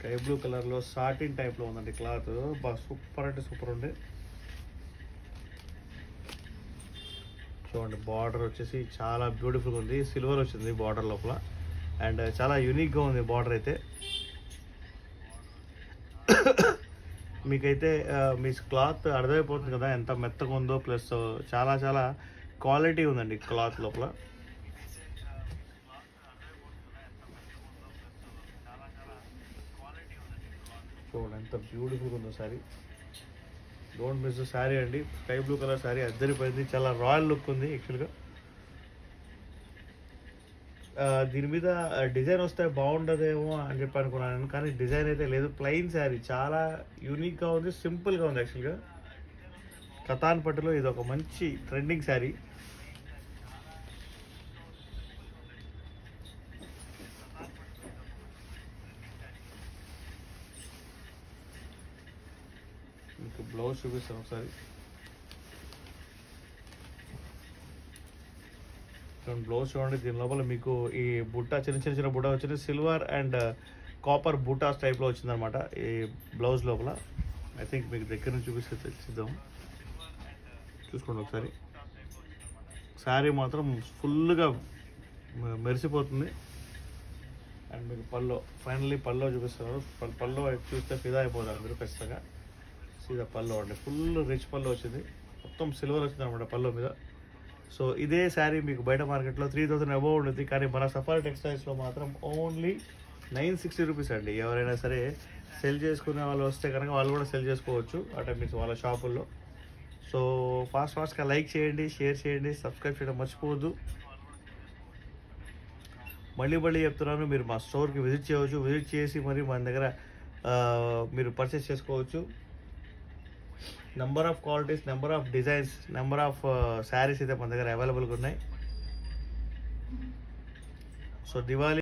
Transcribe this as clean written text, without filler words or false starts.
Sky blue కలర్లో satin టైప్లో ఉందండి క్లాత్. సూపర్ అంటే సూపర్ ఉంది. చూడండి బార్డర్ వచ్చేసి చాలా బ్యూటిఫుల్గా ఉంది. సిల్వర్ వచ్చింది బార్డర్ లోపల. అండ్ చాలా యూనిక్గా ఉంది బార్డర్ అయితే. మీకైతే మీ క్లాత్ అర్థమైపోతుంది కదా ఎంత మెత్తగా ఉందో. ప్లస్ చాలా చాలా క్వాలిటీ ఉందండి క్లాత్ లోపల. చూడండి ఎంత బ్యూటిఫుల్గా ఉందో శారీ. డోంట్ మిస్ శారీ అండి. స్కై బ్లూ కలర్ శారీ అద్దరిపోయింది. చాలా రాయల్ లుక్ ఉంది యాక్చువల్గా. దీని మీద డిజైన్ వస్తే బాగుండదేమో అని చెప్పి అనుకున్నాను, కానీ డిజైన్ అయితే లేదు. ప్లెయిన్ శారీ చాలా యూనిక్గా ఉంది, సింపుల్గా ఉంది యాక్చువల్గా. కతాన్ పట్టులో ఇది ఒక మంచి ట్రెండింగ్ శారీ. మీకు బ్లౌజ్ చూపిస్తాను ఒకసారి. బ్లౌజ్ చూడండి. దీని లోపల మీకు ఈ బుట్ట చిన్న బుట్ట వచ్చింది. సిల్వర్ అండ్ కాపర్ బుటాస్ టైప్లో వచ్చిందనమాట ఈ బ్లౌజ్ లోపల. ఐ థింక్ మీకు దగ్గర నుంచి చూపిస్తే తెలిసిద్దాం. చూసుకోండి ఒకసారి. శారీ మాత్రం ఫుల్గా మెరిసిపోతుంది. అండ్ మీకు పల్లో ఫైనల్లీ పల్లో చూపిస్తున్నారు. పల్లో చూస్తే ఫిదా అయిపోతారు మీరు ఖచ్చితంగా. సీదా పల్లో అండి. ఫుల్ రిచ్ పల్లో వచ్చింది. మొత్తం సిల్వర్ వచ్చింది అనమాట పల్లో మీద. సో ఇదే శారీ మీకు బయట మార్కెట్లో 3000 అబోవ్ ఉంటుంది, కానీ మన సఫారీ టెక్స్టైల్స్లో మాత్రం ఓన్లీ 960 రూపీస్ అండి. ఎవరైనా సరే సెల్ చేసుకునే వాళ్ళు వస్తే కనుక వాళ్ళు కూడా సెల్ చేసుకోవచ్చు అంటే మీకు వాళ్ళ షాపుల్లో. సో ఫాస్ట్గా లైక్ చేయండి, షేర్ చేయండి, సబ్స్క్రైబ్ చేయడం మర్చిపోవద్దు. మళ్ళీ చెప్తున్నాను, మీరు మా స్టోర్కి విజిట్ చేయవచ్చు. విజిట్ చేసి మరి మన దగ్గర మీరు పర్చేస్ చేసుకోవచ్చు. Number of qualities, number of designs, number of saris అయితే మన దగ్గర అవైలబుల్గా ఉన్నాయి. సో దివాళీ